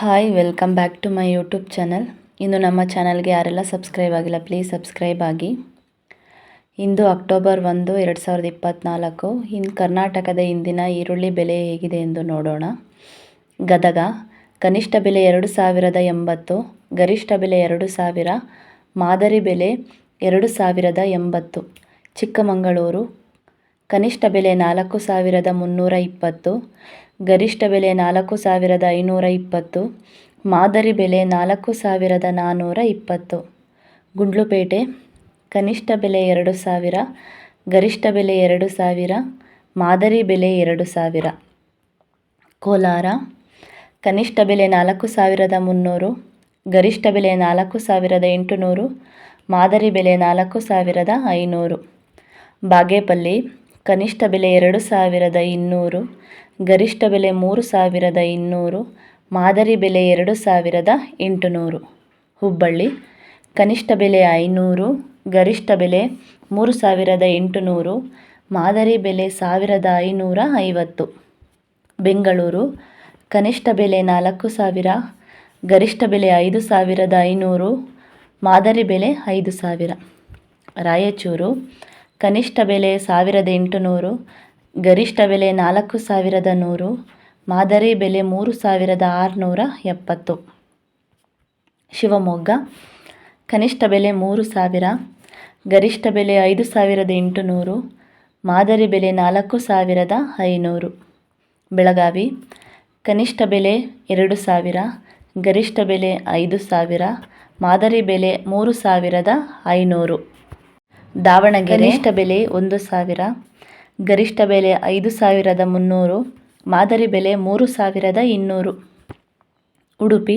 Hi welcome back to my YouTube channel. ಇನ್ನು ನಮ್ಮ ಚಾನಲ್ಗೆ ಯಾರೆಲ್ಲ ಸಬ್ಸ್ಕ್ರೈಬ್ ಆಗಿಲ್ಲ ಪ್ಲೀಸ್ ಸಬ್ಸ್ಕ್ರೈಬ್ ಆಗಿ. ಇಂದು ಅಕ್ಟೋಬರ್ 1, 2024. ಇನ್ನು ಕರ್ನಾಟಕದ ಇಂದಿನ ಈರುಳ್ಳಿ ಬೆಲೆ ಹೇಗಿದೆ ಎಂದು ನೋಡೋಣ. ಗದಗ ಕನಿಷ್ಠ ಬೆಲೆ 2080, ಗರಿಷ್ಠ ಬೆಲೆ 2000, ಮಾದರಿ ಬೆಲೆ 2080. ಚಿಕ್ಕಮಗಳೂರು ಕನಿಷ್ಠ ಬೆಲೆ 4320, ಗರಿಷ್ಠ ಬೆಲೆ 4520, ಮಾದರಿ ಬೆಲೆ 4420. ಗುಂಡ್ಲುಪೇಟೆ ಕನಿಷ್ಠ ಬೆಲೆ 2000, ಗರಿಷ್ಠ ಬೆಲೆ 2000, ಮಾದರಿ ಬೆಲೆ 2000. ಕೋಲಾರ ಕನಿಷ್ಠ ಬೆಲೆ 4300, ಗರಿಷ್ಠ ಬೆಲೆ 4800, ಮಾದರಿ ಬೆಲೆ 4500. ಬಾಗೇಪಲ್ಲಿ ಕನಿಷ್ಠ ಬೆಲೆ 2200, ಗರಿಷ್ಠ ಬೆಲೆ 3200, ಮಾದರಿ ಬೆಲೆ 2800. ಹುಬ್ಬಳ್ಳಿ ಕನಿಷ್ಠ ಬೆಲೆ 500, ಗರಿಷ್ಠ ಬೆಲೆ 3800, ಮಾದರಿ ಬೆಲೆ 1550. ಬೆಂಗಳೂರು ಕನಿಷ್ಠ ಬೆಲೆ 4000, ಗರಿಷ್ಠ ಬೆಲೆ 5500, ಮಾದರಿ ಬೆಲೆ 5000. ರಾಯಚೂರು ಕನಿಷ್ಠ ಬೆಲೆ 1800, ಗರಿಷ್ಠ ಬೆಲೆ 4100, ಮಾದರಿ ಬೆಲೆ 3670. ಶಿವಮೊಗ್ಗ ಕನಿಷ್ಠ ಬೆಲೆ 3000, ಗರಿಷ್ಠ ಬೆಲೆ 5800, ಮಾದರಿ ಬೆಲೆ 4500. ಬೆಳಗಾವಿ ಕನಿಷ್ಠ ಬೆಲೆ 2000, ಗರಿಷ್ಠ ಬೆಲೆ 5000, ಮಾದರಿ ಬೆಲೆ 3500. ದಾವಣಗೆರೆ ಕನಿಷ್ಠ ಬೆಲೆ 1000, ಗರಿಷ್ಠ ಬೆಲೆ 5300, ಮಾದರಿ ಬೆಲೆ 3200. ಉಡುಪಿ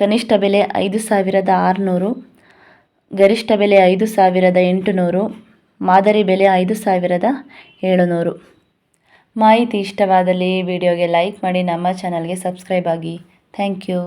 ಕನಿಷ್ಠ ಬೆಲೆ 5600, ಗರಿಷ್ಠ ಬೆಲೆ 5800, ಮಾದರಿ ಬೆಲೆ 5700. ಮಾಹಿತಿ ಇಷ್ಟವಾದಲ್ಲಿ ವಿಡಿಯೋಗೆ ಲೈಕ್ ಮಾಡಿ, ನಮ್ಮ ಚಾನಲ್ಗೆ ಸಬ್ಸ್ಕ್ರೈಬ್ ಆಗಿ. Thank you.